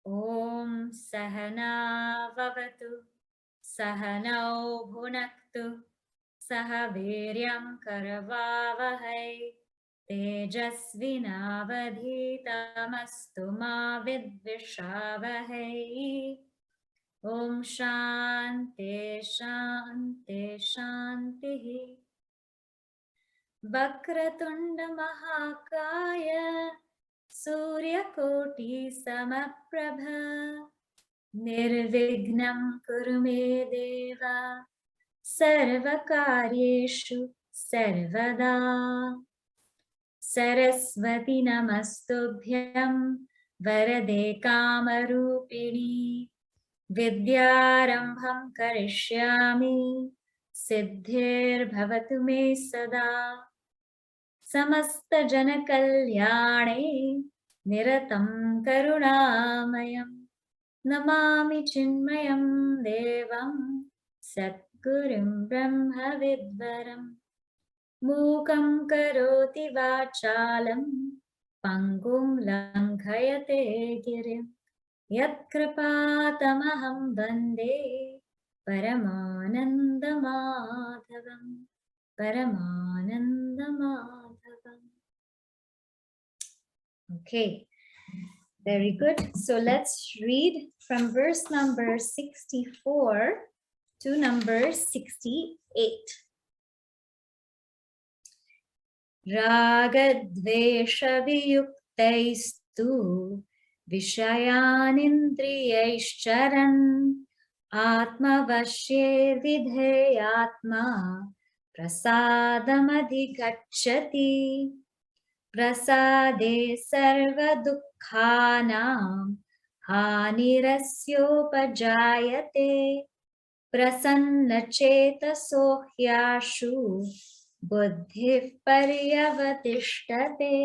Om Sahana Vavatu Sahanau Bhunaktu Sahaviryam Karavavahai Tejasvinavadhitamastu ma vidvishavahai. Om Shanti Shanti Shanti. Vakratunda Mahakaya Suryakoti Samaprabha Nirvignam Kurume Deva Sarvakaryeshu Sarvada. Saraswati Namastubhyam Varade Kamarupini Vidyarambham Karishyami Siddhir Bhavatu Me Sada. Samasta Jana Kalyane Niratam Karunamayam Namami Chinmayam Devam Satgurum Brahma Vidvaram Mukam Karoti Vachalam Pangum Langhayate Girim Yat Kripatamaham Bande Paramananda Madhavam Paramananda Madhavam. Okay, very good. So let's read from verse number 64 to number 68. Ragadvesha viyuktaistu Vishayanindriyaischaran Atmavashye vidheyatma Prasadamadighachati Prasade sarva dukkhanam Hanirasyopajayate Prasanna chetaso hyashu Buddhi paryavatishtate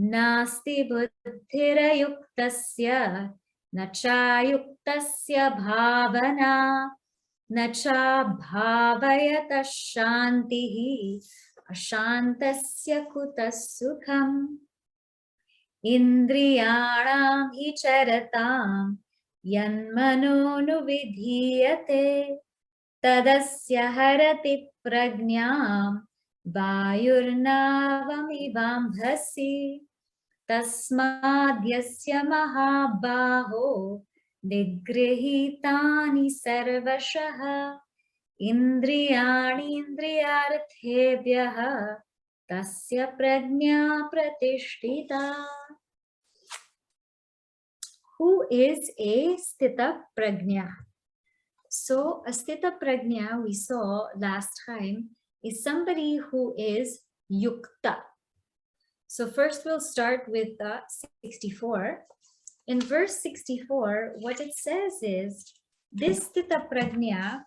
Nasti buddhirayuktasya Nachayuktasya bhavana Nacha bhavayata shantihi Ashantasya kutas-sukham Indriyanam hicharatam Yanmano nuvidhiyate Tadasya harati prajñam Vayurnavamibambhasi Tasmadhyasya mahabaho Nigrihitani sarvashaha Indriyani indriyarthebhyaha Tasya prajña pratishtita. Who is a Sthitaprajna? So, a Sthitaprajna we saw last time is somebody who is yukta. So first we'll start with 64. In verse 64, what it says is, this Sthitaprajna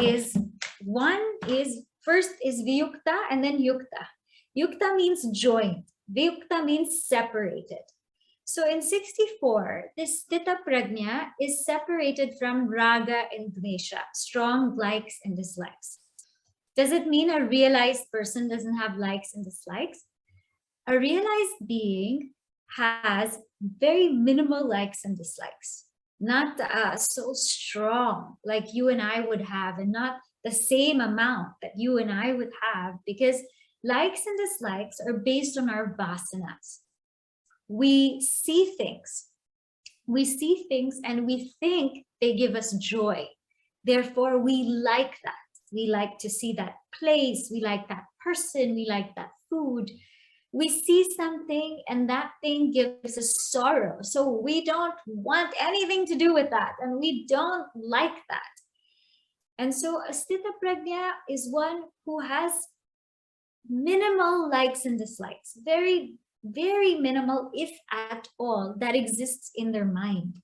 is first is viyukta and then yukta. Yukta means joined. Viyukta means separated. So in 64, this Sthitaprajna is separated from raga and dvesha, strong likes and dislikes. Does it mean a realized person doesn't have likes and dislikes? A realized being has very minimal likes and dislikes, not so strong like you and I would have, and not the same amount that you and I would have, because likes and dislikes are based on our vasanas. We see things and we think they give us joy. Therefore, we like that. We like to see that place. We like that person. We like that food. We see something and that thing gives us sorrow. So we don't want anything to do with that. And we don't like that. And so a Sthitaprajna is one who has minimal likes and dislikes, very very minimal, if at all, that exists in their mind.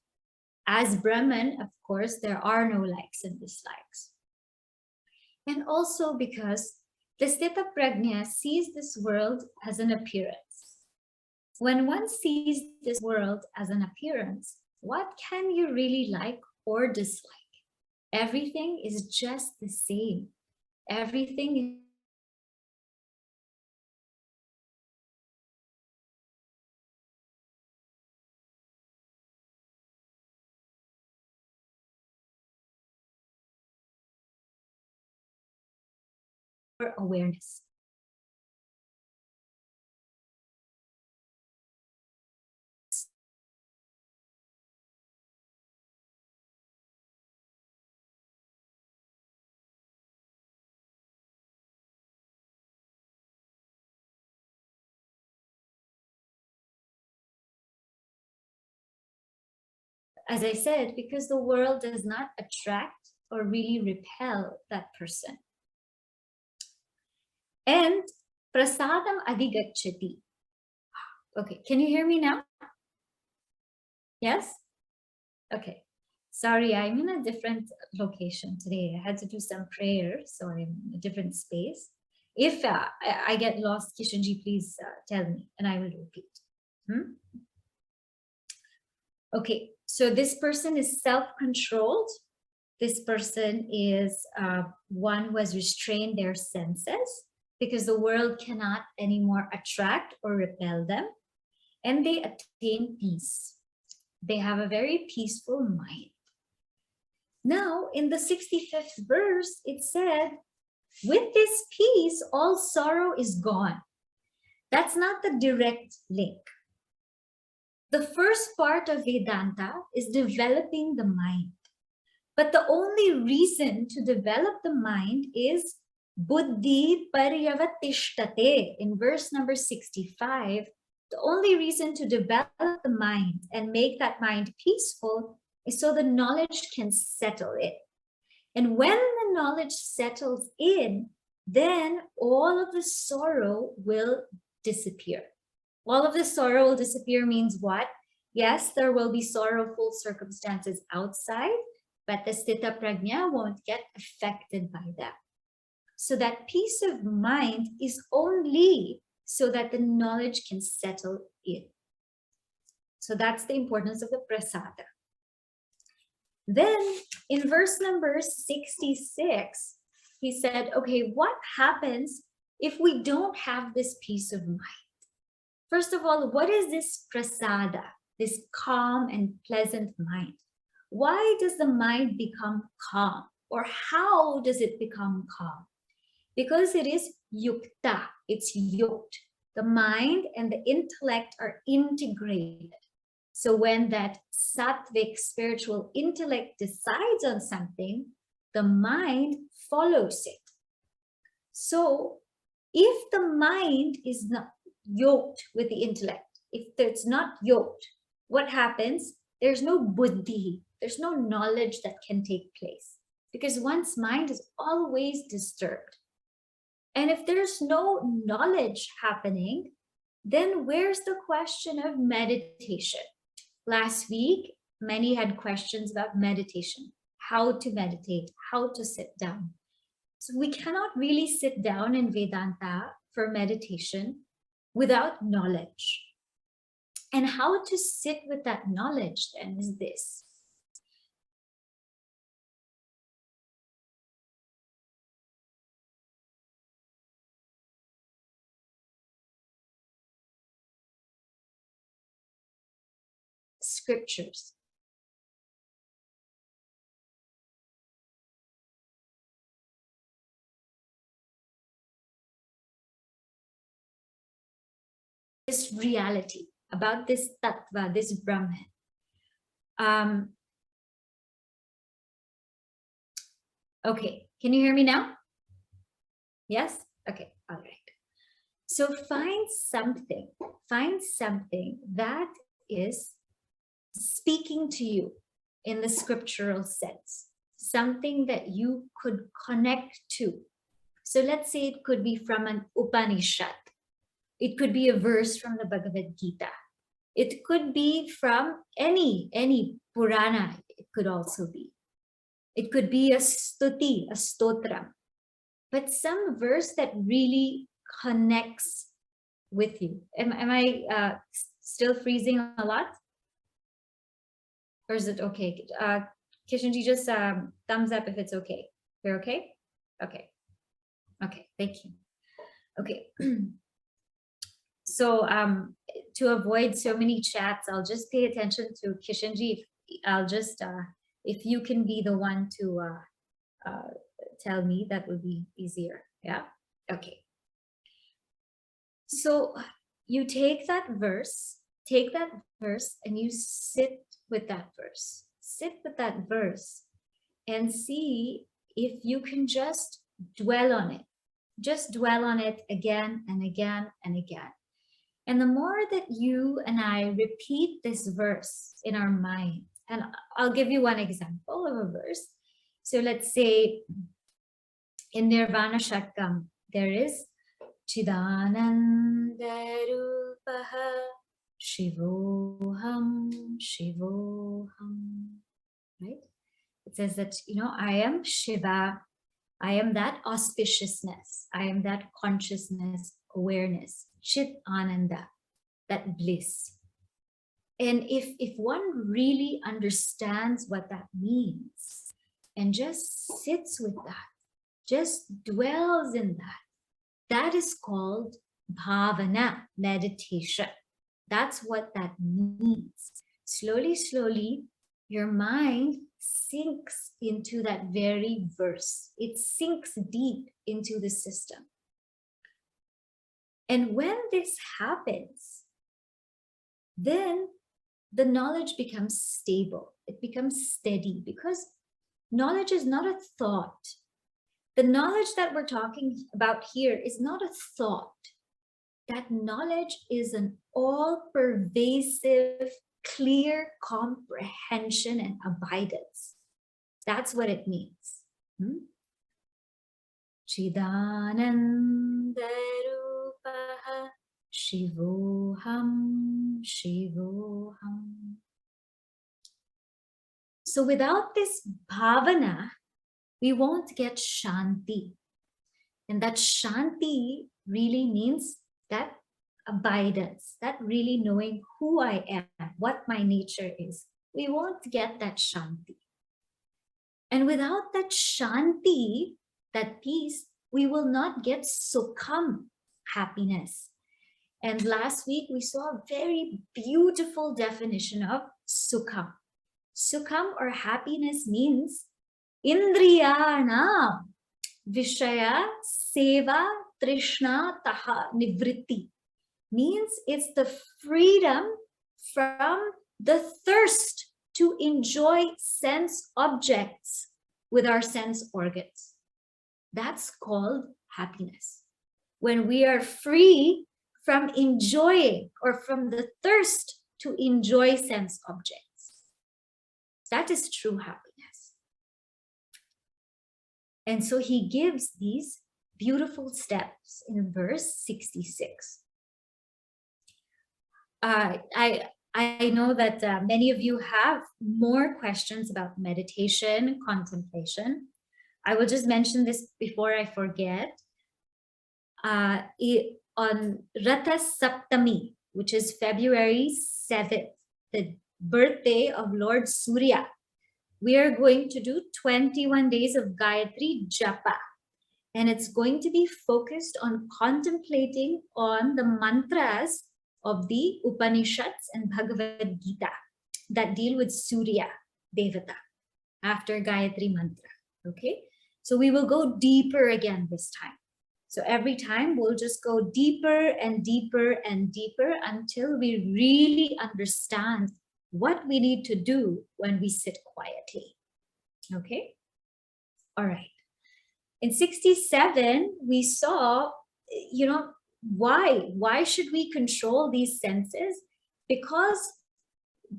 As Brahman, of course, there are no likes and dislikes. And also because the Sthitaprajna sees this world as an appearance. When one sees this world as an appearance, what can you really like or dislike? Everything is just the same. Everything is for awareness. As I said, because the world does not attract or really repel that person. And prasadam adhigacchati. Okay, can you hear me now? Yes? Okay. Sorry, I'm in a different location today. I had to do some prayer, so I'm in a different space. If I get lost, Kishanji, please tell me, and I will repeat. Okay, so this person is self-controlled. This person is one who has restrained their senses because the world cannot anymore attract or repel them. And they attain peace. They have a very peaceful mind. Now, in the 65th verse, it said, with this peace, all sorrow is gone. That's not the direct link. The first part of Vedanta is developing the mind. But the only reason to develop the mind is buddhi paryavatishtate. In verse number 65, the only reason to develop the mind and make that mind peaceful is so the knowledge can settle in. And when the knowledge settles in, then all of the sorrow will disappear. All of the sorrow will disappear means what? Yes, there will be sorrowful circumstances outside, but the Sthitaprajna won't get affected by that. So that peace of mind is only so that the knowledge can settle in. So that's the importance of the prasada. Then in verse number 66, he said, okay, what happens if we don't have this peace of mind? First of all, what is this prasada, this calm and pleasant mind? Why does the mind become calm? Or how does it become calm? Because it is yukta, it's yoked. The mind and the intellect are integrated. So when that sattvic spiritual intellect decides on something, the mind follows it. So if the mind is not yoked with the intellect, if it's not yoked, what happens? There's no buddhi, there's no knowledge that can take place because one's mind is always disturbed. And if there's no knowledge happening, then where's the question of meditation? Last week, many had questions about meditation, how to meditate, how to sit down. So we cannot really sit down in Vedanta for meditation without knowledge. And how to sit with that knowledge then is this. Scriptures. This reality, about this tattva, this Brahman. Okay, can you hear me now? Yes? Okay, all right. So find something that is speaking to you in the scriptural sense, something that you could connect to. So let's say it could be from an Upanishad. It could be a verse from the Bhagavad Gita. It could be from any Purana. It could also be. It could be a stuti, a stotram. But some verse that really connects with you. Am I still freezing a lot? Or is it okay? Kishanji, just thumbs up if it's okay. You're okay? Okay. Okay, thank you. Okay. So to avoid so many chats, I'll just pay attention to Kishanji. I'll just, if you can be the one to tell me, that would be easier. Yeah. Okay. So you take that verse, and you sit with that verse. Sit with that verse and see if you can just dwell on it. Just dwell on it again and again and again. And the more that you and I repeat this verse in our mind, and I'll give you one example of a verse. So let's say in Nirvana Shatkam, there is Chidananda Rupaha Shivoham Shivoham. Right? It says that, I am Shiva. I am that auspiciousness. I am that consciousness, awareness, Chit Ananda, that bliss. And if one really understands what that means and just sits with that, just dwells in that, that is called bhavana, meditation. That's what that means. Slowly, slowly, your mind sinks into that very verse. It sinks deep into the system. And when this happens, then the knowledge becomes stable. It becomes steady because knowledge is not a thought. The knowledge that we're talking about here is not a thought. That knowledge is an all-pervasive, clear comprehension and abidance. That's what it means. Chidananda Rupaha Shivoham Shivoham. So without this bhavana, we won't get shanti. And that shanti really means that abidance, that really knowing who I am, what my nature is. We won't get that shanti. And without that shanti, that peace, we will not get sukham, happiness. And last week we saw a very beautiful definition of sukham. Sukham or happiness means indriyana vishaya seva trishna taha nivritti. Means it's the freedom from the thirst to enjoy sense objects with our sense organs. That's called happiness. When we are free from enjoying or from the thirst to enjoy sense objects. That is true happiness. And so he gives these beautiful steps in verse 66. I know that many of you have more questions about meditation, contemplation. I will just mention this before I forget. On Ratha Saptami, which is February 7th, the birthday of Lord Surya, we are going to do 21 days of Gayatri Japa. And it's going to be focused on contemplating on the mantras of the Upanishads and Bhagavad Gita that deal with Surya Devata after Gayatri Mantra. Okay, so we will go deeper again this time. So every time we'll just go deeper and deeper and deeper until we really understand what we need to do when we sit quietly. Okay, all right. In 67, we saw, why should we control these senses? Because,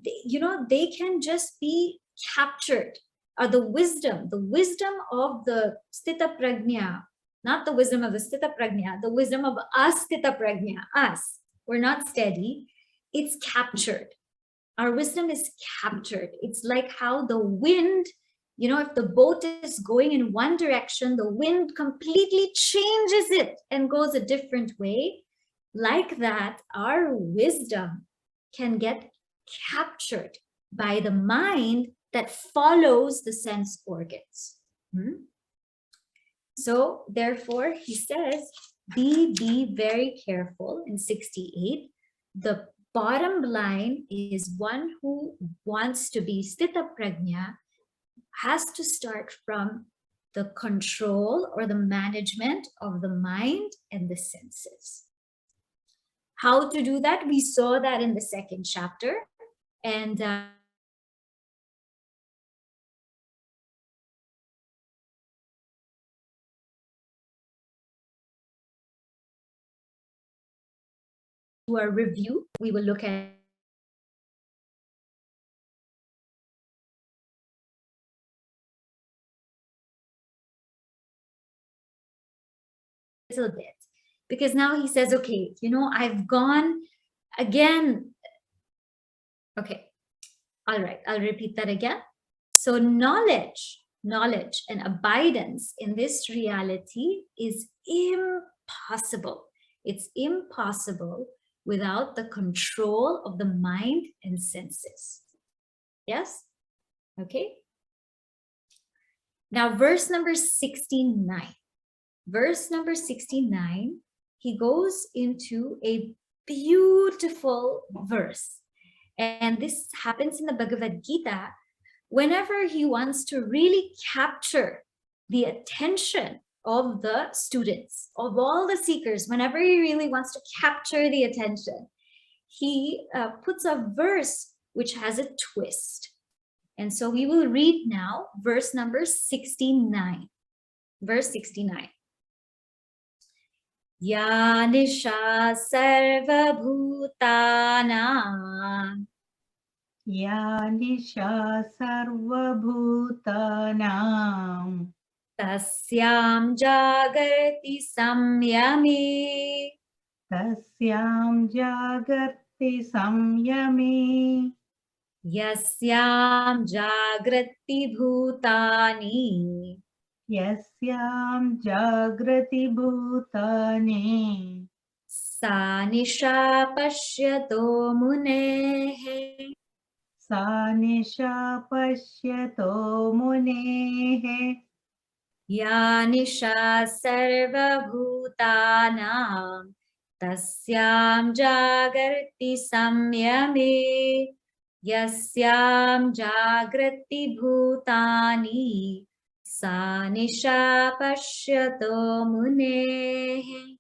they can just be captured. The wisdom of the Sthitaprajna not the wisdom of the Sthitaprajna, the wisdom of Sthitaprajna, us. We're not steady. It's captured. Our wisdom is captured. It's like how the wind, if the boat is going in one direction, the wind completely changes it and goes a different way. Like that, our wisdom can get captured by the mind that follows the sense organs. So therefore, he says, be very careful in 68. The bottom line is one who wants to be Sthitaprajna has to start from the control or the management of the mind and the senses. How to do that? We saw that in the second chapter. And to our review, we will look at a little bit, because now he says, okay, I've gone again. Okay, all right, I'll repeat that again. So knowledge and abidance in this reality is impossible. It's impossible without the control of the mind and senses. Yes? Okay. Now, verse number 69. Verse number 69, he goes into a beautiful verse. And this happens in the Bhagavad Gita whenever he wants to really capture the attention of the students, of all the seekers. Whenever he really wants to capture the attention, he puts a verse which has a twist. And so we will read now verse number 69. Verse 69. Ya nisha sarva bhutana. Ya nisha sarva bhutana. Tasyam jagarti samyami. Tasyam jagarti samyami. Yasyam jagrati bhutani. Yasyam jagrati bhutani. Sa nisha pashyato munehe. Sa nisha pashyato munehe. Ya nisha sarva bhutanam. Tasyam jagarti samyami. Yasyam jagrati bhutani. Sa nisha pashyato munehe.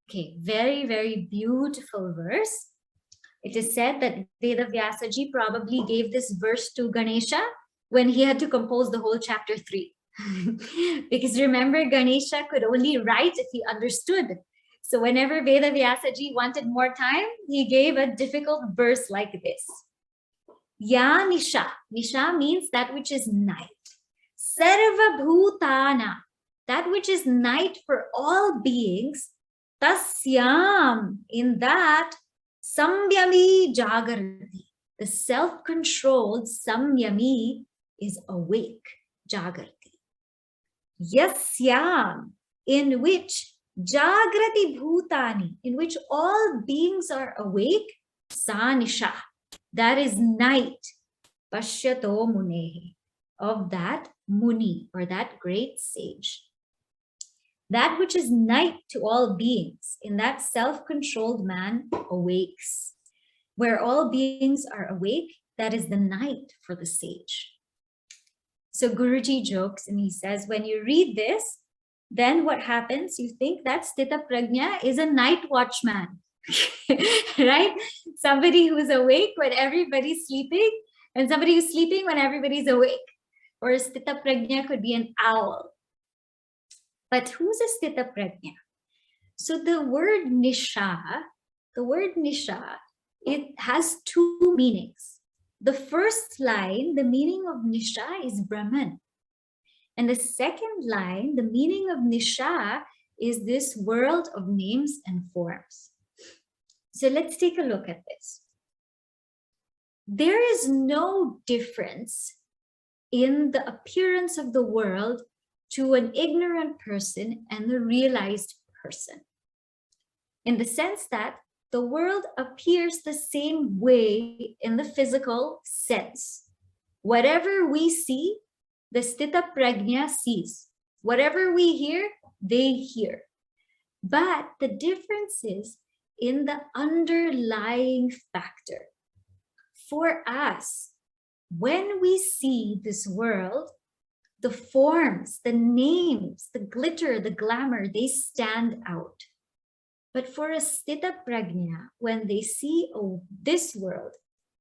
Okay, very, very beautiful verse. It is said that Vedavyasaji probably gave this verse to Ganesha when he had to compose the whole chapter 3. Because remember, Ganesha could only write if he understood. So whenever Vedavyasaji wanted more time, he gave a difficult verse like this. Ya nisha. Nisha means that which is night. Sarva bhutana. That which is night for all beings. Tasyam. In that, samyami jagarati. The self-controlled samyami is awake. Jagarati. Yasyam. In which jagrati bhutani. In which all beings are awake. Sa nisha. That is night. Pashyato munehi. Of that muni, or that great sage. That which is night to all beings, in that self-controlled man awakes. Where all beings are awake, that is the night for the sage. So Guruji jokes and he says, when you read this, then what happens? You think that Sthitaprajna is a night watchman, right? Somebody who's awake when everybody's sleeping, and somebody who's sleeping when everybody's awake. Or Sthitaprajna could be an owl. But who's a Sthitaprajna? So the word nisha, it has two meanings. The first line, the meaning of nisha is Brahman. And the second line, the meaning of Nisha is this world of names and forms. So let's take a look at this. There is no difference in the appearance of the world to an ignorant person and a realized person, in the sense that the world appears the same way in the physical sense. Whatever we see, the Sthitaprajna sees. Whatever we hear, they hear. But the difference is in the underlying factor. For us, when we see this world, the forms, the names, the glitter, the glamour, they stand out. But for a Sthitaprajna, when they see this world,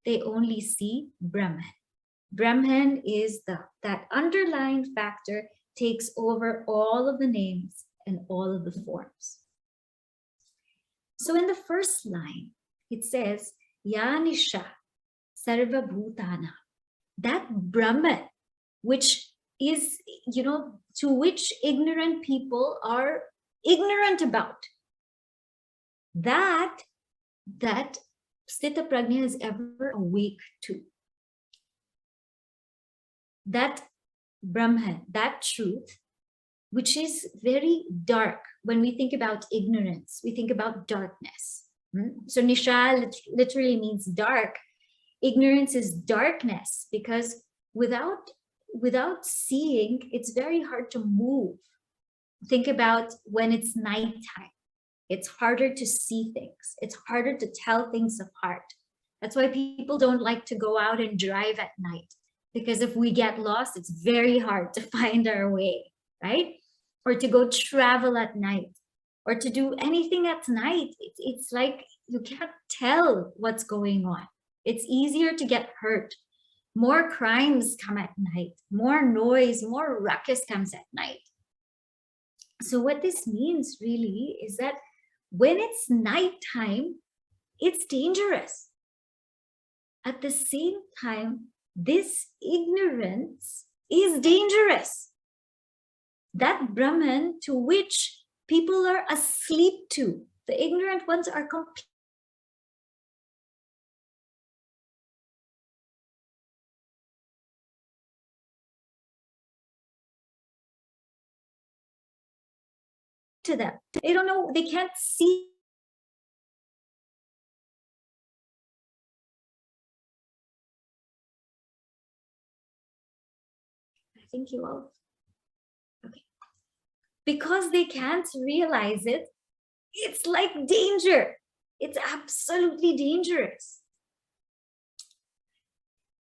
they only see Brahman. Brahman is that underlying factor takes over all of the names and all of the forms. So in the first line, it says, Yanisha Sarva Bhutana. That Brahman, which is, to which ignorant people are ignorant about, that Sthitaprajna is ever awake to. That Brahman, that truth, which is very dark. When we think about ignorance, we think about darkness. So Nisha literally means dark. Ignorance is darkness, because without seeing, it's very hard to move. Think about when it's nighttime. It's harder to see things. It's harder to tell things apart. That's why people don't like to go out and drive at night, because if we get lost, it's very hard to find our way, right? Or to go travel at night, or to do anything at night. It's like you can't tell what's going on. It's easier to get hurt. More crimes come at night. More noise, more ruckus comes at night. So what this means really is that when it's nighttime, it's dangerous. At the same time, this ignorance is dangerous. That Brahman to which people are asleep to, the ignorant ones are completely to them. They don't know, they can't see. I think you all, okay. Because they can't realize it, it's like danger. It's absolutely dangerous.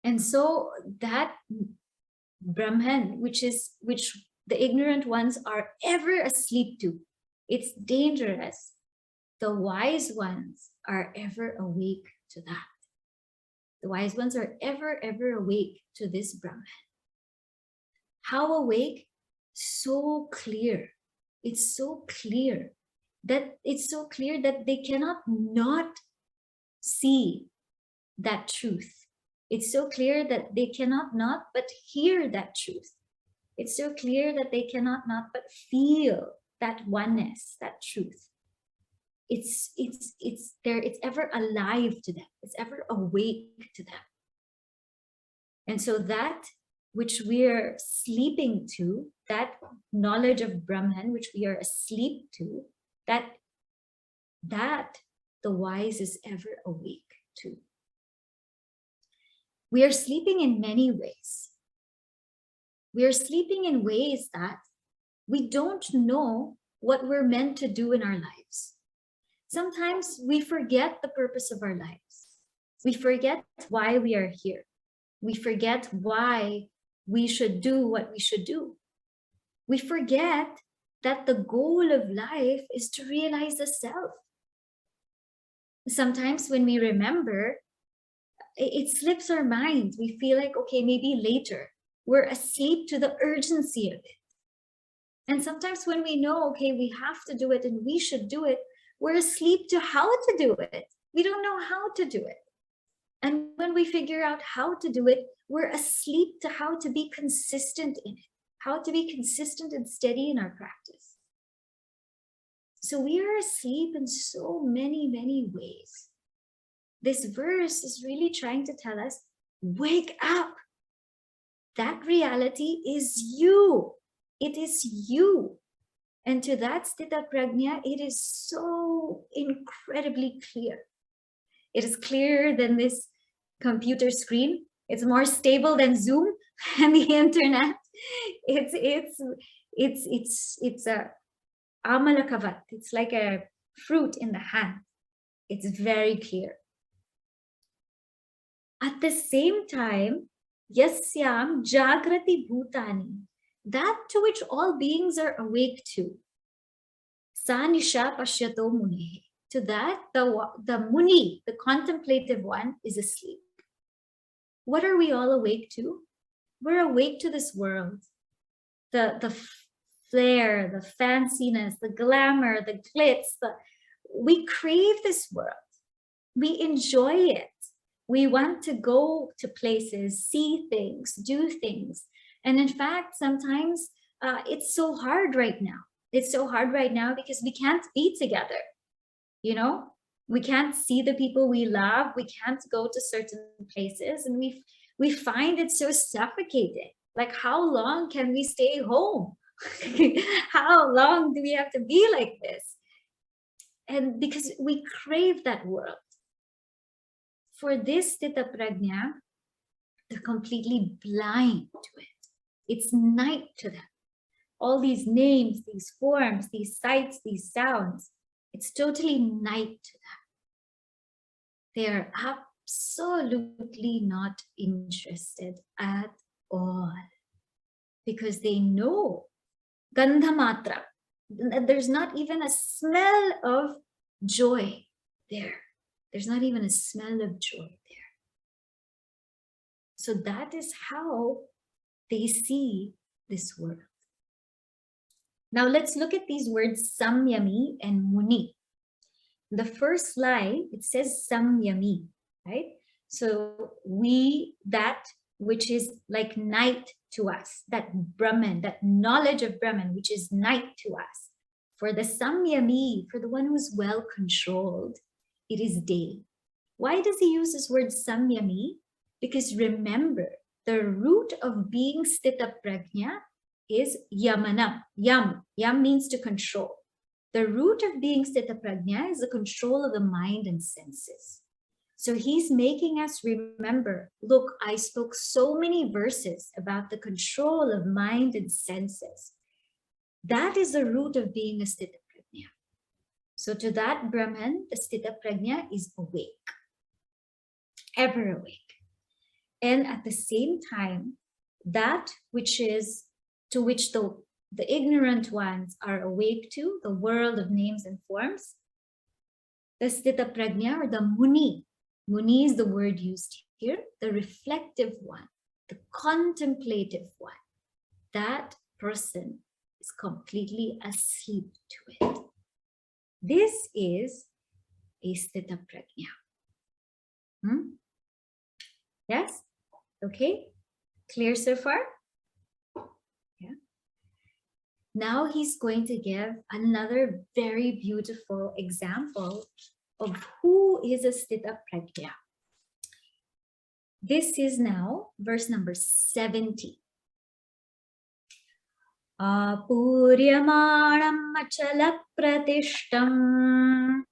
And so that Brahman, which the ignorant ones are ever asleep to, it's dangerous. The wise ones are ever awake to that. The wise ones are ever awake to this Brahman. How awake? So clear. It's so clear that they cannot not see that truth. It's so clear that they cannot not but hear that truth. It's so clear that they cannot not but feel that oneness, that truth. It's there, it's ever alive to them. It's ever awake to them. And so that which we are sleeping to, that knowledge of Brahman, which we are asleep to, that the wise is ever awake to. We are sleeping in many ways. We are sleeping in ways that we don't know what we're meant to do in our lives. Sometimes we forget the purpose of our lives. We forget why we are here. We forget why we should do what we should do. We forget that the goal of life is to realize the self. Sometimes when we remember, it slips our minds. We feel like, okay, maybe later. We're asleep to the urgency of it. And sometimes when we know, okay, we have to do it and we should do it, we're asleep to how to do it. We don't know how to do it. And when we figure out how to do it, we're asleep to how to be consistent in it. how to be consistent and steady in our practice. So we are asleep in so many, many ways. This verse is really trying to tell us, wake up. That reality is you. It is you. And to that Sthitaprajna, it is so incredibly clear. It is clearer than this computer screen. It's more stable than Zoom and the internet. It's a amalakavat. It's like a fruit in the hand. It's very clear. At the same time, yasyam jagrati bhutani, that to which all beings are awake to. Sa nisha pashyato munehe. To that, the muni, the contemplative one, is asleep. What are we all awake to? We're awake to this world. The flair, the fanciness, the glamour, the glitz. We crave this world. We enjoy it. We want to go to places, see things, do things. And in fact, sometimes it's so hard right now. It's so hard right now because we can't be together. You know, we can't see the people we love. We can't go to certain places, and we find it so suffocating. Like, how long can we stay home? How long do we have to be like this? And because we crave that world. For this Sthitaprajna, they're completely blind to it. It's night to them. All these names, these forms, these sights, these sounds, it's totally night to them. They are absolutely not interested at all because they know gandhamatra. There's not even a smell of joy there. There's not even a smell of joy there. So that is how they see this world. Now let's look at these words samyami and muni. The first line, it says samyami, right? So that which is like night to us, that Brahman, that knowledge of Brahman, which is night to us. For the samyami, for the one who's well controlled, it is day. Why does he use this word samyami? Because remember, the root of being Sthitaprajna is yamanam. Yam means to control. The root of being Sthitaprajna is the control of the mind and senses. So he's making us remember, look, I spoke so many verses about the control of mind and senses. That is the root of being a Sthitaprajna. So to that Brahman, the Sthitaprajna is awake, ever awake. And at the same time, that which is to which the ignorant ones are awake to, the world of names and forms, the Sthitaprajna or the muni is the word used here, the reflective one, the contemplative one, that person is completely asleep to it. This is a Sthitaprajna. Yes? Okay? Clear so far? Yeah. Now he's going to give another very beautiful example of who is a Sthitaprajna. This is now verse number 70. Apuryamanam achala pratishtam.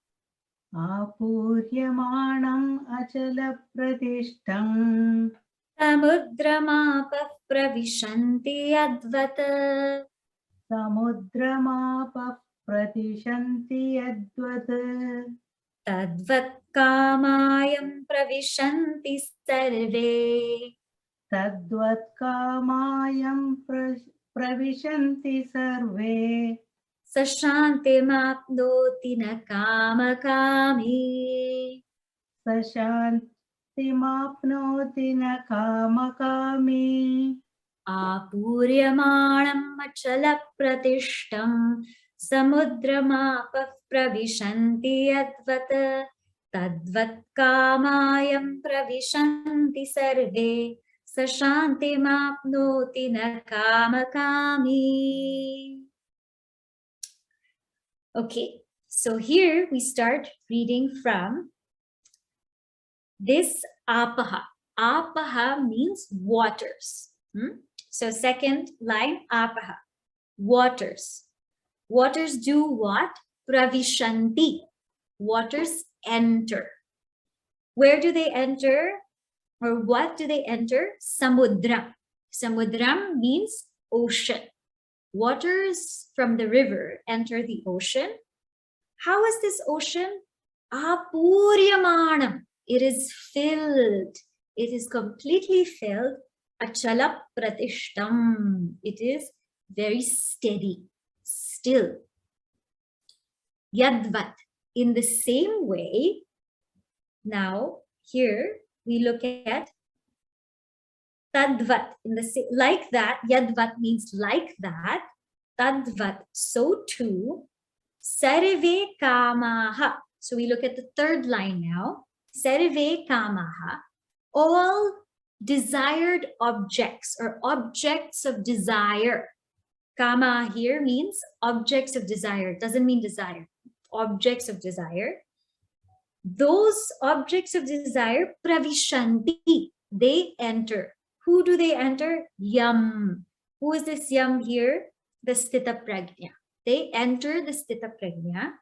Apuryamanam achala pratishtam. Samudramapah pravishanti advat. Samudramapah pravishanti advat. Tadvat kamayam pravishanti sarve. Tadvat kamayam pravishanti sarve. Sashanti mapnoti na kamakami. Sashanti mapnoti na kamakami. Apuryamanam achala pratishtam. Samudramapah pravishanti advat. Tadvat kamayam pravishanti sarve. Sashantimapnoti na kamakami. Okay, so here we start reading from this apaha. Apaha means waters. So second line, apaha, waters. Waters do what? Pravishanti. Waters enter. Where do they enter? Or what do they enter? Samudram. Samudram means ocean. Waters from the river enter the ocean. How is this ocean? Apuryamanam. It is filled. It is completely filled. Achala pratishtam. It is very steady, still. Yadvat. In the same way, now here we look at tadvat. Like that, yadvat means like that. Tadvat, so too. Sarve kamaha. So we look at the third line now. Sarve kamaha. All desired objects or objects of desire. Kama here means objects of desire. It doesn't mean desire. Objects of desire. Those objects of desire, pravishanti, they enter. Who do they enter? Yam. Who is this yam here? The Sthitaprajna. They enter the Sthitaprajna.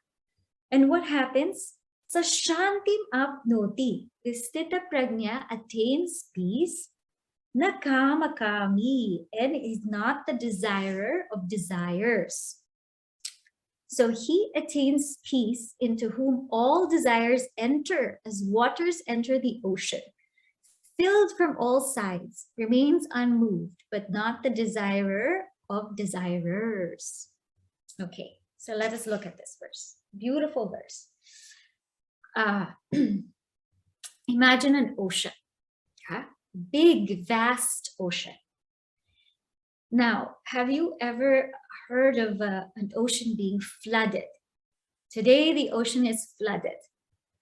And what happens? Sashantim apnoti. The Sthitaprajna attains peace. Na kamakami. And is not the desirer of desires. So he attains peace into whom all desires enter as waters enter the ocean. Filled from all sides, remains unmoved, but not the desirer of desirers. Okay, so let us look at this verse. Beautiful verse. Imagine an ocean, big, vast ocean. Now, have you ever heard of an ocean being flooded? Today, the ocean is flooded.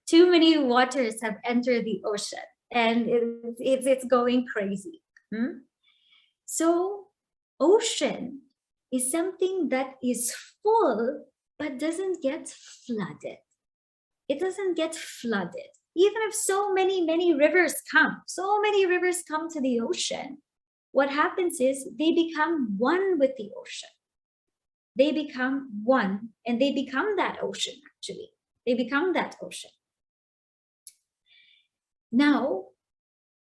Too many waters have entered the ocean and it's going crazy. So, ocean is something that is full but doesn't get flooded. It doesn't get flooded. Even if so many rivers come to the ocean, what happens is they become one with the ocean. They become one and they become that ocean actually. They become that ocean. Now,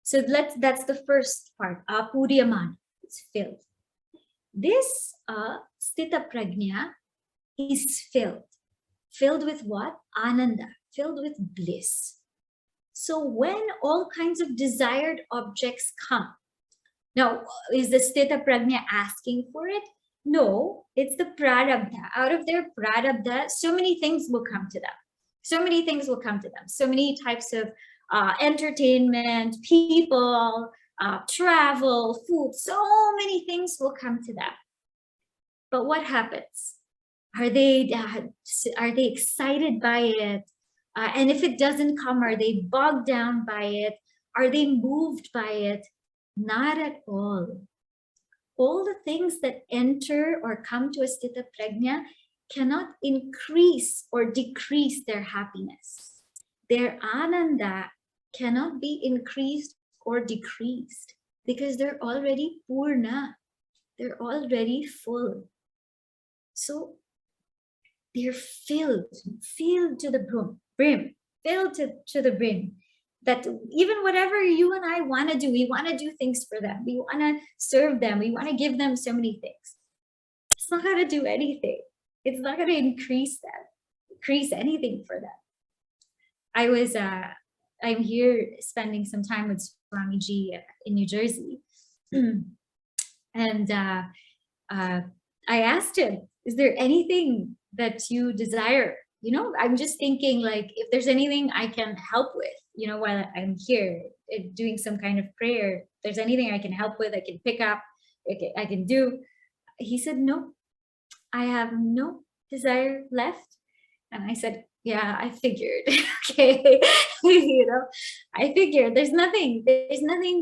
so that's the first part, apuryaman, it's filled. This Sthitaprajna is filled. Filled with what? Ananda, filled with bliss. So when all kinds of desired objects come, now, is the Sthitaprajna asking for it? No, it's the prarabdha. Out of their prarabdha, so many things will come to them. So many things will come to them. So many types of entertainment, people, travel, food, so many things will come to them. But what happens? Are they excited by it? And if it doesn't come, are they bogged down by it? Are they moved by it? Not at all. All the things that enter or come to a Sthitaprajna cannot increase or decrease their happiness. Their ananda cannot be increased or decreased because they're already purna. They're already full. So they're filled to the brim, filled to the brim. That even whatever you and I want to do, we want to do things for them. We want to serve them. We want to give them so many things. It's not going to do anything. It's not going to increase anything for them. I'm here spending some time with Swamiji in New Jersey. And I asked him, is there anything that you desire? You know, I'm just thinking like, if there's anything I can help with, you know, while I'm here doing some kind of prayer, if there's anything I can help with, I can pick up, I can do. He said, no, I have no desire left. And I said, Yeah, I figured. Okay. I figured there's nothing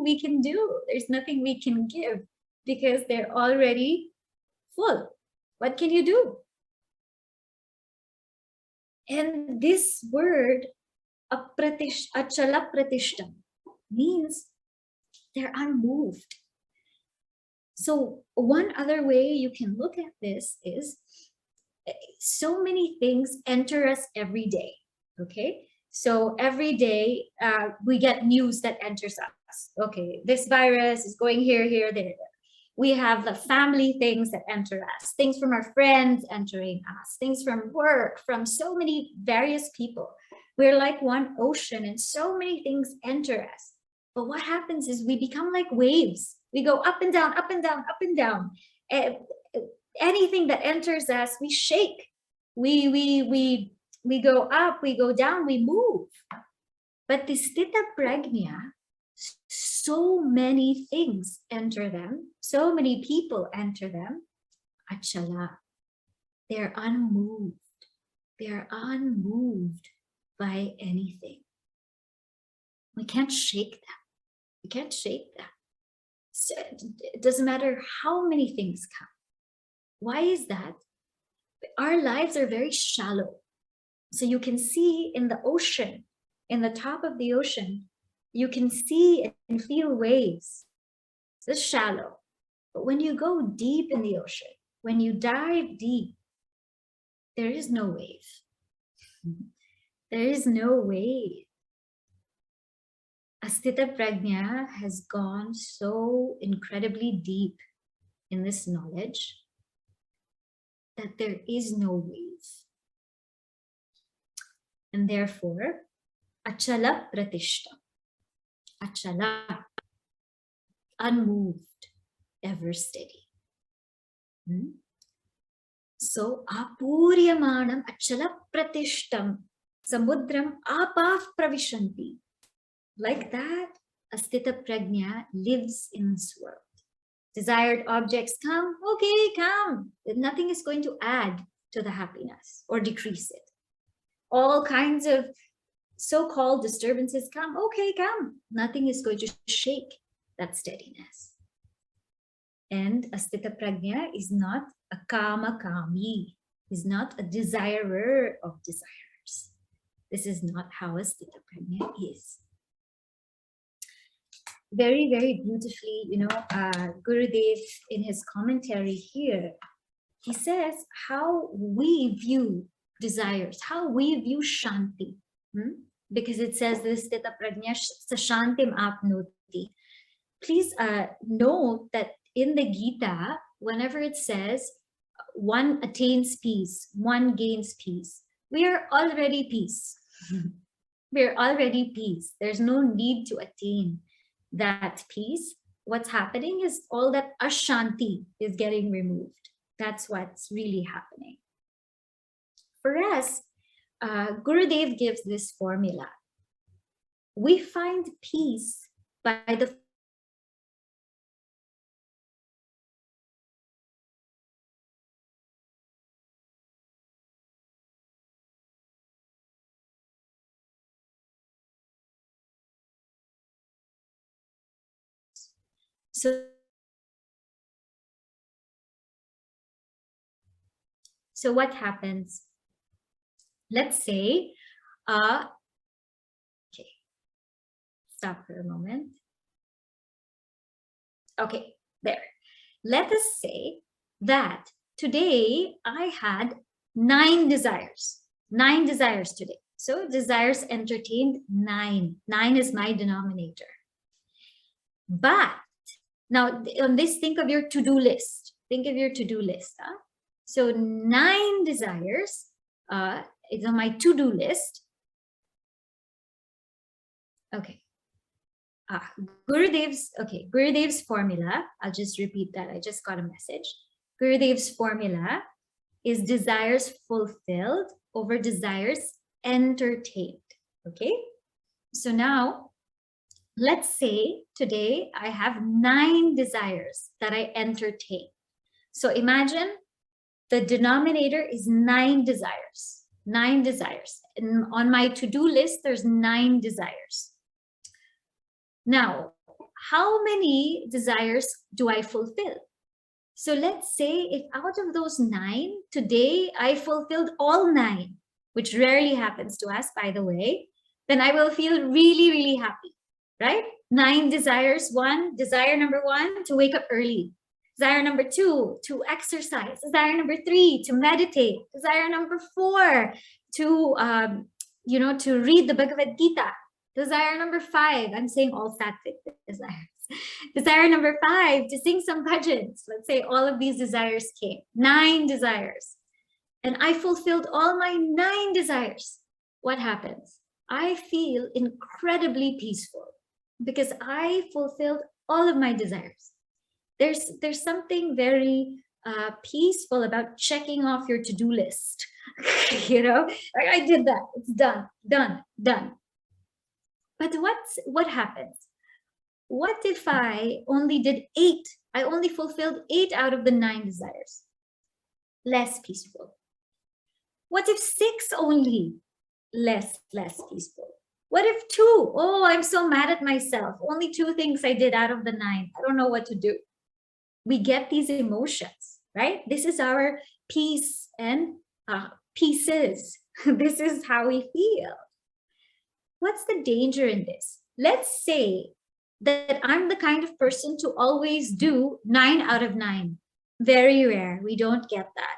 we can do. There's nothing we can give because they're already full. What can you do? And this word, achala pratishtam, means they're unmoved. So one other way you can look at this is so many things enter us every day. Okay, so every day we get news that enters us. Okay, this virus is going here, there. We have the family things that enter us, things from our friends entering us, things from work, from so many various people. We're like one ocean and so many things enter us. But what happens is we become like waves. We go up and down, up and down, up and down. Anything that enters us, we shake. We go up, we go down, we move. But the Sthitaprajna, so many things enter them, so many people enter them. Achala, they're unmoved. They're unmoved by anything. We can't shake them. We can't shake them. So it doesn't matter how many things come. Why is that? Our lives are very shallow. So you can see in the ocean, in the top of the ocean, you can see and feel waves. It's shallow. But when you go deep in the ocean, when you dive deep, there is no wave. There is no wave. Sthitaprajna has gone so incredibly deep in this knowledge that there is no wave. And therefore, achala pratishta. Achala, unmoved, ever steady. So, apuryamanam achala pratishtam samudram apaf pravishanti. Like that, Sthitaprajna lives in this world. Desired objects come, okay, come. Nothing is going to add to the happiness or decrease it. All kinds of so-called disturbances come, okay, come. Nothing is going to shake that steadiness. And Sthitaprajna is not a kama-kami, is not a desirer of desires. This is not how Sthitaprajna is. Very, very beautifully, Gurudev in his commentary here, he says how we view desires, how we view shanti. Because it says this, Sthitaprajna sashantim apnoti. Please note that in the Gita, whenever it says one attains peace, one gains peace, we are already peace. We're already peace. There's no need to attain that peace. What's happening is all that ashanti is getting removed. That's what's really happening. For us, Gurudev gives this formula. We find peace by the So what happens? Let's say, okay, stop for a moment. Okay, there. Let us say that today I had 9 desires. 9 desires today. So desires entertained 9. 9 is my denominator. But now on this, think of your to-do list. Think of your to-do list. So 9 desires is on my to-do list. Okay. Gurudev's formula, I'll just repeat that. I just got a message. Gurudev's formula is desires fulfilled over desires entertained. Okay. So now, let's say today I have 9 desires that I entertain. So imagine the denominator is 9 desires. 9 desires. And on my to-do list, there's 9 desires. Now, how many desires do I fulfill? So let's say if out of those 9, today I fulfilled all 9, which rarely happens to us, by the way, then I will feel really, really happy, right? 9 desires. Desire number 1, to wake up early. Desire number 2, to exercise. Desire number 3, to meditate. Desire number 4, to to read the Bhagavad Gita. Desire number 5, I'm saying all sattvic desires. Desire number 5, to sing some bhajans. Let's say all of these desires came. 9 desires. And I fulfilled all my 9 desires. What happens? I feel incredibly peaceful because I fulfilled all of my desires. There's something very peaceful about checking off your to-do list. Like I did that. It's done. But what happens? What if I only did 8? I only fulfilled 8 out of the 9 desires. Less peaceful. What if 6 only? Less peaceful. What if 2? Oh, I'm so mad at myself. Only 2 things I did out of the 9. I don't know what to do. We get these emotions, right? This is our peace and pieces. This is how we feel. What's the danger in this? Let's say that I'm the kind of person to always do 9 out of 9. Very rare. We don't get that.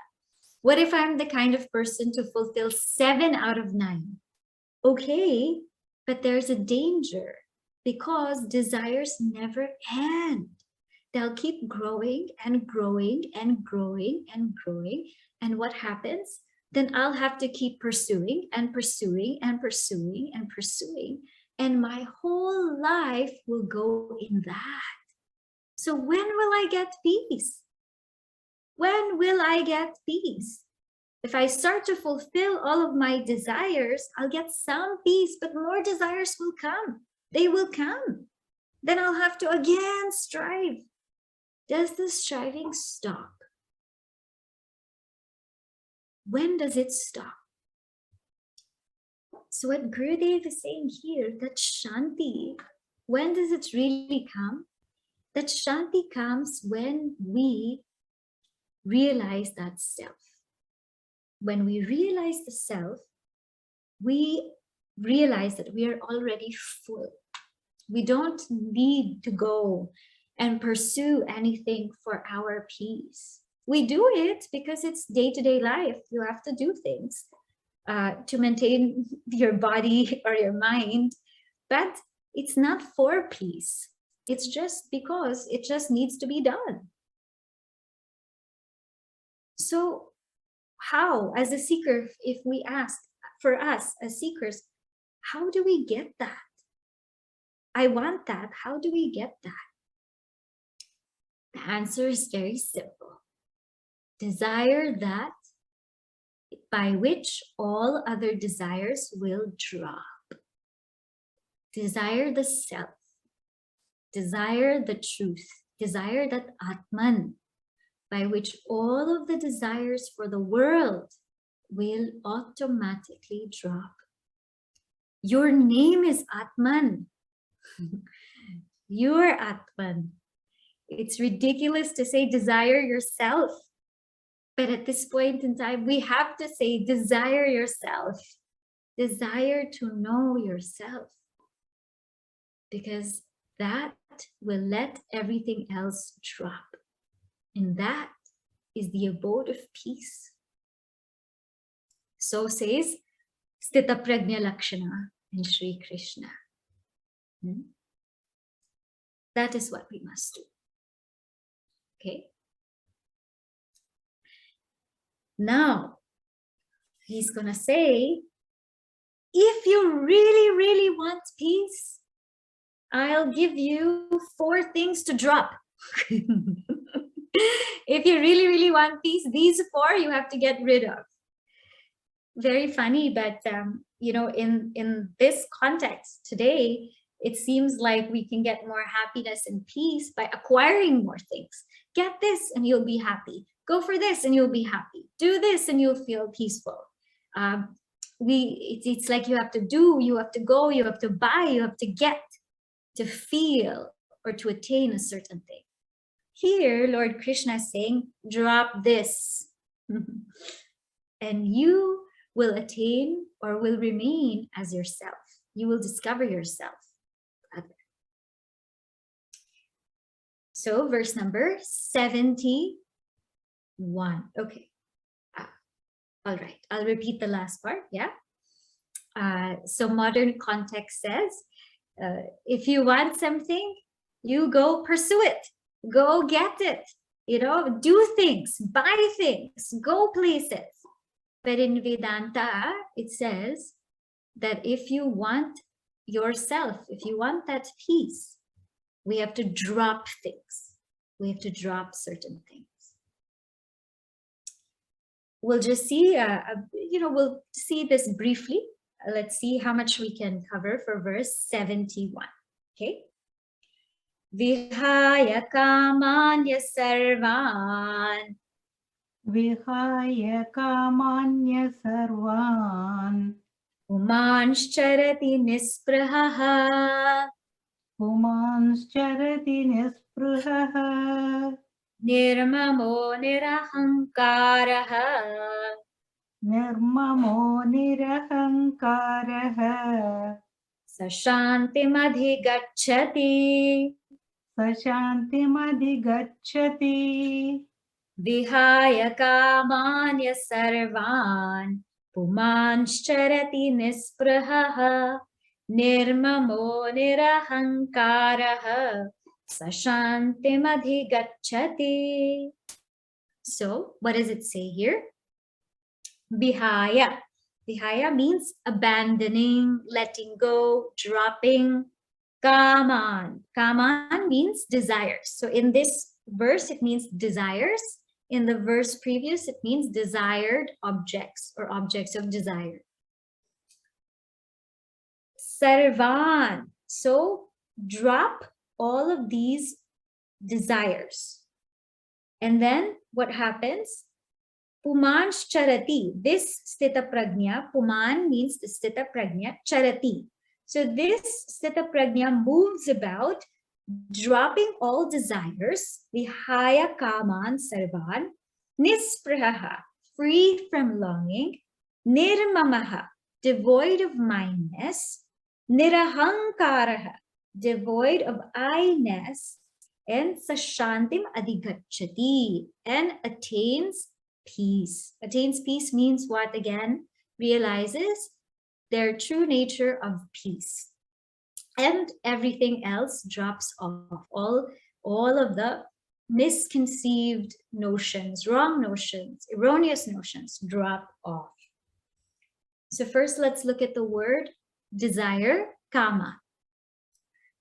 What if I'm the kind of person to fulfill 7 out of 9? Okay, but there's a danger because desires never end. They'll keep growing and growing and growing and growing. And what happens? Then I'll have to keep pursuing and pursuing and pursuing and pursuing. And my whole life will go in that. So when will I get peace? When will I get peace? If I start to fulfill all of my desires, I'll get some peace, but more desires will come. They will come. Then I'll have to again strive. Does the striving stop? When does it stop? So what Gurudev is saying here, that Shanti, when does it really come? That Shanti comes when we realize that self. When we realize the self, we realize that we are already full. We don't need to go and pursue anything for our peace. We do it because it's day-to-day life. You have to do things to maintain your body or your mind, but it's not for peace. It's just because it just needs to be done. So how, as a seeker, if we ask for us as seekers, how do we get that? I want that. How do we get that? The answer is very simple. Desire that by which all other desires will drop. Desire the self. Desire the truth. Desire that Atman, by which all of the desires for the world will automatically drop. Your name is Atman. You're Atman. It's ridiculous to say desire yourself. But at this point in time, we have to say desire yourself. Desire to know yourself. Because that will let everything else drop. And that is the abode of peace. So says Sthitaprajna Lakshana in Sri Krishna. That is what we must do. Okay. Now, he's going to say, if you really, really want peace, I'll give you 4 things to drop. If you really, really want peace, these 4 you have to get rid of. Very funny, but in this context today, it seems like we can get more happiness and peace by acquiring more things. Get this and you'll be happy. Go for this and you'll be happy. Do this and you'll feel peaceful. it's like you have to do, you have to go, you have to buy, you have to get, to feel, or to attain a certain thing. Here, Lord Krishna is saying, drop this. And you will attain or will remain as yourself. You will discover yourself. So verse number 71. Okay. All right. I'll repeat the last part. Yeah. So modern context says, if you want something, you go pursue it. Go get it. You know, do things, buy things, go places. But in Vedanta, it says that if you want yourself, if you want that peace, we have to drop things. We have to drop certain things. We'll just see, we'll see this briefly. Let's see how much we can cover for verse 71. Okay. Vihaya kamanya sarvan. Vihaya kamanya sarvan. Pumanscharati nisprahaha. Pumanscharati nisprahaha. Nirmamo nirahankaraha. Nirmamo nirahankaraha. Sashantimadhigacchati. Sashantimadhigacchati. Vihaya kamanya sarvan. Pumanscharati nisprahaha. Nirmamo nirahankaraha. Sashantimadhigacchati. So, what does it say here? Vihaya. Vihaya means abandoning, letting go, dropping. Kaman. Kaman means desires. So in this verse, it means desires. In the verse previous, it means desired objects or objects of desire. Sarvan. So drop all of these desires. And then what happens? Pumansh charati. This Sthitaprajna, Puman means the Sthitaprajna, charati. So this Sthitaprajna moves about, dropping all desires, vihaya kaman sarvan, nisprahaha, free from longing, nirmamaha, devoid of mindness, nirahankaraha, devoid of I-ness, and sashantim adhigacchati, and attains peace. Attains peace means what again? Realizes their true nature of peace. And everything else drops off. All of the misconceived notions, wrong notions, erroneous notions drop off. So first, let's look at the word desire, kama.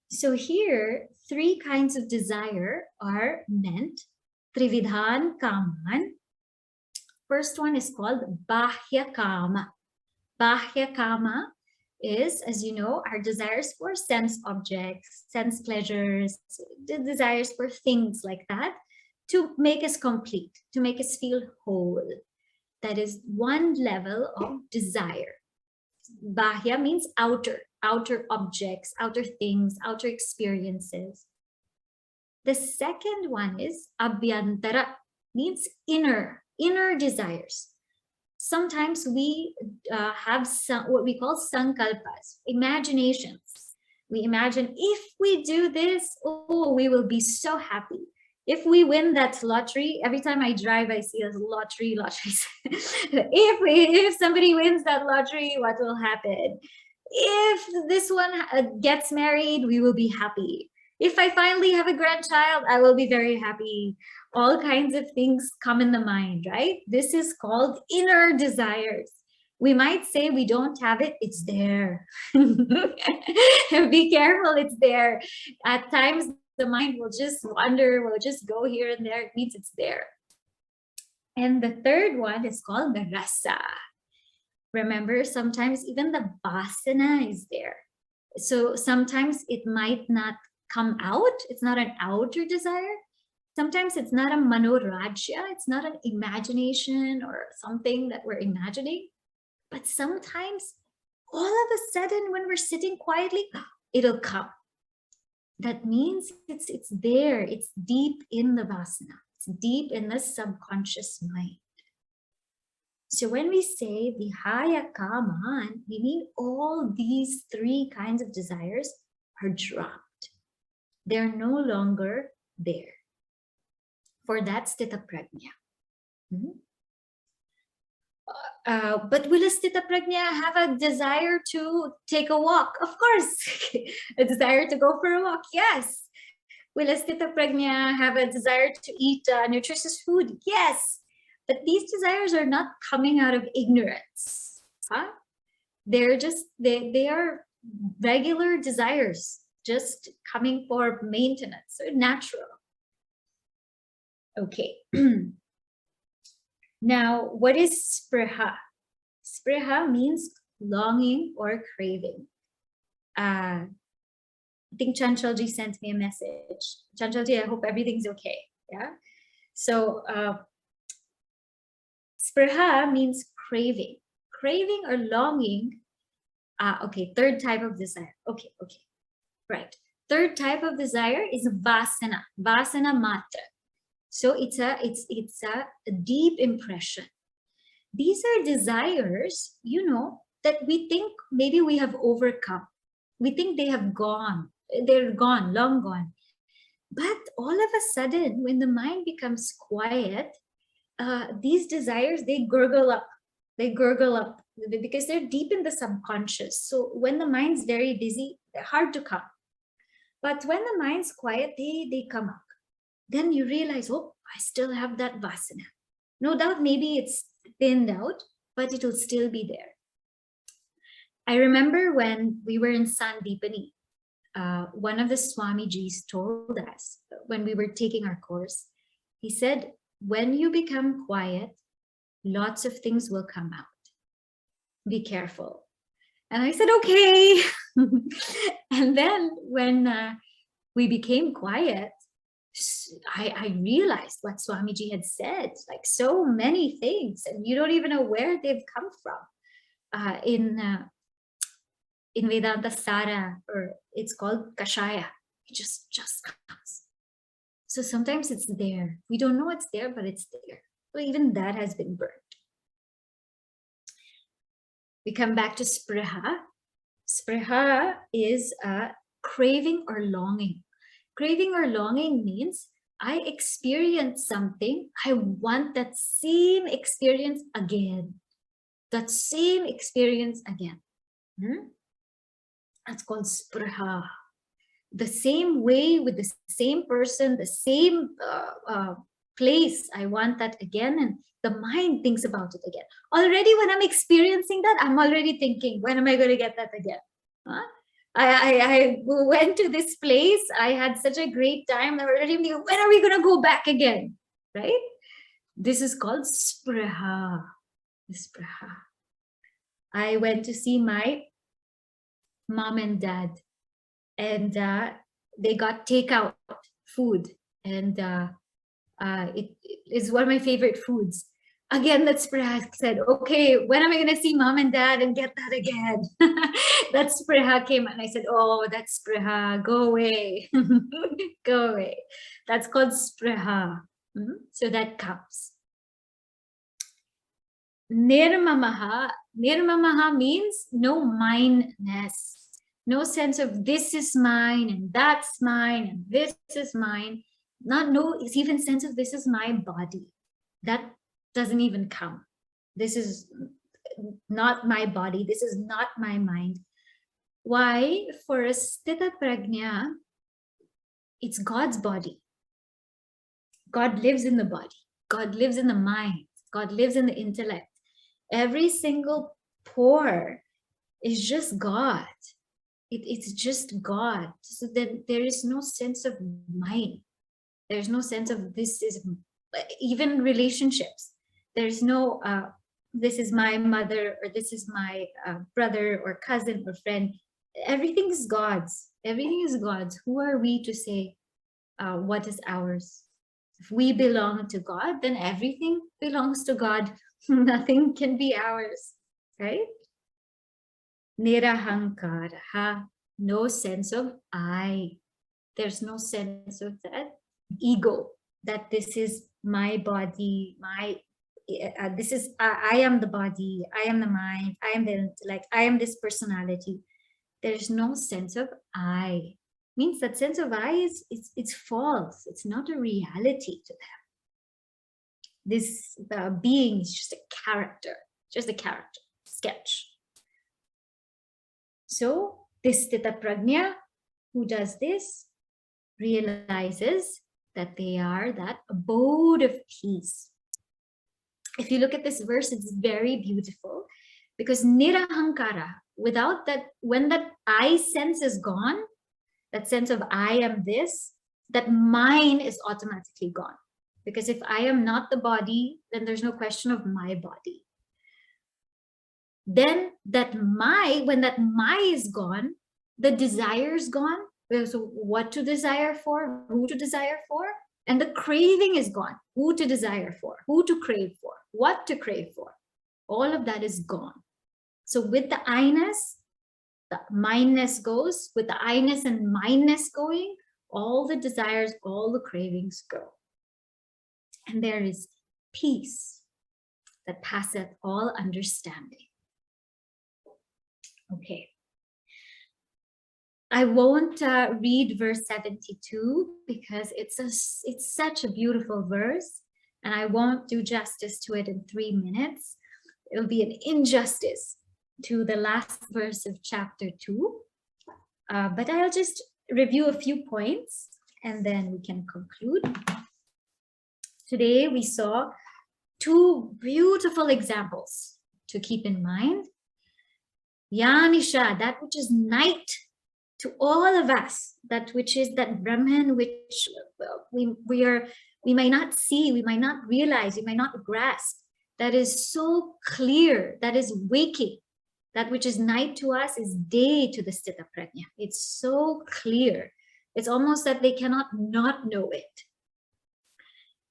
So here, three kinds of desire are meant. Trividhan kaman. First one is called bahya kama. Bahya kama is, as you know, our desires for sense objects, sense pleasures, the desires for things like that, to make us complete, to make us feel whole. That is one level of desire. Bahya means outer objects, outer things, outer experiences. The second one is abhyantara, means inner desires. Sometimes we have what we call sankalpas, imaginations. We imagine if we do this, oh, we will be so happy. If we win that lottery, every time I drive, I see a lottery. if somebody wins that lottery, what will happen? If this one gets married, we will be happy. If I finally have a grandchild, I will be very happy. All kinds of things come in the mind, right? This is called inner desires. We might say we don't have it, it's there. Be careful, it's there. At times, the mind will just wander, will just go here and there. It means it's there. And the third one is called the rasa. Remember, sometimes even the vasana is there. So sometimes it might not come out. It's not an outer desire. Sometimes it's not a manorajya. It's not an imagination or something that we're imagining. But sometimes, all of a sudden, when we're sitting quietly, it'll come. That means it's there. It's deep in the vasana. It's deep in the subconscious mind. So when we say vihaya kaman, we mean all these three kinds of desires are dropped. They're no longer there. For that Sthitaprajna. But will a Sthitaprajna have a desire to take a walk? Of course. A desire to go for a walk? Yes. Will a Sthitaprajna have a desire to eat nutritious food? Yes. But these desires are not coming out of ignorance. Huh? They're just, they are regular desires, just coming for maintenance, so natural. Okay. Now, what is spriha? Spriha means longing or craving. I think Chanchalji sent me a message. Chanchalji, I hope everything's okay. Yeah. So spriha means craving. Craving or longing. Okay, third type of desire. Okay. Right. Third type of desire is vasana. Vasana matra. So it's a deep impression. These are desires, that we think maybe we have overcome. We think they have gone. They're gone, long gone. But all of a sudden, when the mind becomes quiet, these desires, they gurgle up. They gurgle up because they're deep in the subconscious. So when the mind's very busy, they're hard to come. But when the mind's quiet, they come up. Then you realize, oh, I still have that vasana. No doubt, maybe it's thinned out, but it'll still be there. I remember when we were in Sandipani, one of the Swamijis told us when we were taking our course, he said, when you become quiet, lots of things will come out. Be careful. And I said, okay. And then when we became quiet, I realized what Swamiji had said, like so many things, and you don't even know where they've come from. In Vedanta Sara, or it's called Kashaya, it just comes. So sometimes it's there. We don't know it's there, but it's there. So even that has been burnt. We come back to spriha. Spriha is a craving or longing. Craving or longing means I experience something. I want that same experience again. That same experience again. That's called spriha. The same way with the same person, the same place. I want that again. And the mind thinks about it again. Already when I'm experiencing that, I'm already thinking, when am I going to get that again? Huh? I went to this place. I had such a great time. I already thinking, when are we going to go back again? Right? This is called spriha. Spriha. I went to see my mom and dad, and they got takeout food, and it is one of my favorite foods. Again, that spriha said, okay, when am I going to see mom and dad and get that again? That spriha came and I said, oh, that spriha, go away. Go away. That's called spriha. So that comes. Nirmamaha. Nirmamaha means no mindness. No sense of this is mine and that's mine and this is mine. It's even sense of this is my body. That doesn't even come. This is not my body. This is not my mind. Why? For a Sthitaprajna, it's God's body. God lives in the body. God lives in the mind. God lives in the intellect. Every single pore is just God. It's just God. So that there is no sense of mind. There's no sense of this is, even relationships. There's no, this is my mother, or this is my brother or cousin or friend. Everything is God's. Everything is God's. Who are we to say what is ours? If we belong to God, then everything belongs to God. Nothing can be ours. right? Nirahankara, no sense of I. There's no sense of that ego, that this is my body, this is, I am the body, I am the mind, I am the intellect, I am this personality. There's no sense of I. Means that sense of I is, it's false. It's not a reality to them. This being is just a character, sketch. So this Sthitaprajna, who does this, realizes that they are that abode of peace. If you look at this verse, it's very beautiful, because nirahankara, without that, when that I sense is gone, that sense of I am this, that mine is automatically gone. Because if I am not the body, then there's no question of my body. Then when that my is gone, the desire is gone. So what to desire for, who to desire for, and the craving is gone. Who to desire for, who to crave for, what to crave for. All of that is gone. So with the I-ness, the mineness goes. With the I-ness and mineness going, all the desires, all the cravings go. And there is peace that passeth all understanding. Okay. I won't read verse 72 because it's such a beautiful verse, and I won't do justice to it in 3 minutes. It'll be an injustice to the last verse of chapter 2. But I'll just review a few points and then we can conclude. Today we saw 2 beautiful examples to keep in mind. Yanisha, that which is night to all of us, that which is that Brahman, which we may not see, we might not realize, we might not grasp, that is so clear, that is waking. That which is night to us is day to the Sthitaprajna. It's so clear. It's almost that they cannot not know it.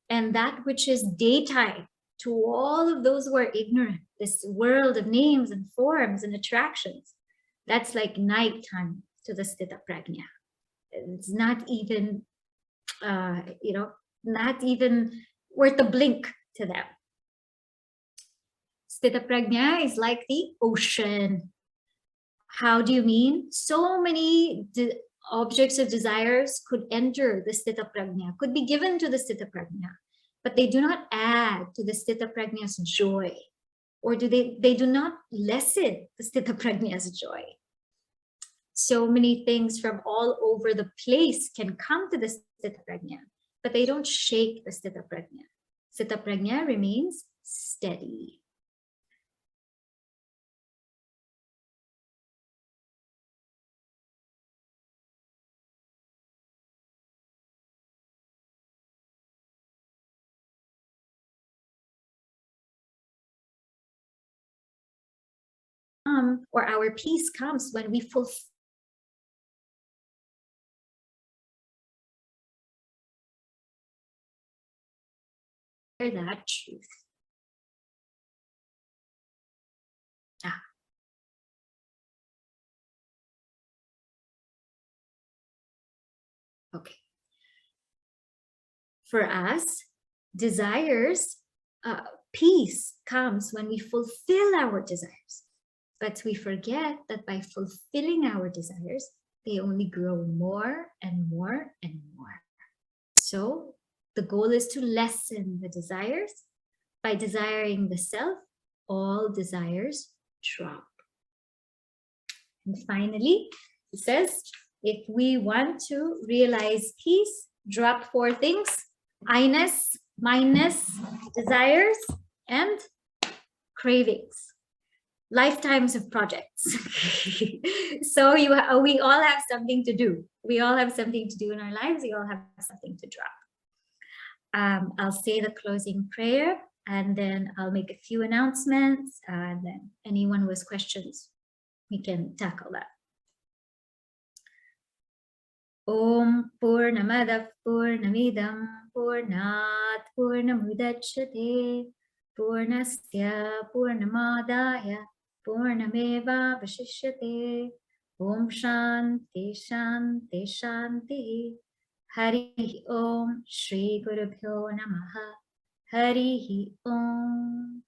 And that which is daytime to all of those who are ignorant, this world of names and forms and attractions, that's like nighttime to the Sthitaprajna. It's not even, not even worth a blink to them. Sthitaprajna is like the ocean. How do you mean? So many objects of desires could enter the Sthitaprajna, could be given to the Sthitaprajna, but they do not add to the Sthitaprajna's joy, or they do not lessen the Sthitaprajna's joy. So many things from all over the place can come to the Sthitaprajna, but they don't shake the Sthitaprajna. Sthitaprajna remains steady. Or our peace comes when we fulfill that truth. Okay. For us, desires, peace comes when we fulfill our desires. But we forget that by fulfilling our desires, they only grow more and more and more. So the goal is to lessen the desires. By desiring the self, all desires drop. And finally, it says, if we want to realize peace, drop 4 things: I-ness, mineness, desires, and cravings. Lifetimes of projects. So we all have something to do. We all have something to do in our lives. We all have something to drop. I'll say the closing prayer, and then I'll make a few announcements, and then anyone who has questions, we can tackle that. Om Purnamadav Purnamidam Purnat Purnamudachyate Purnasya Purnamadaya Purnameva Vashishyate. Om Shanti Shanti Shanti. Hari Om Shri Guru Bhyo Namaha. Hari Om.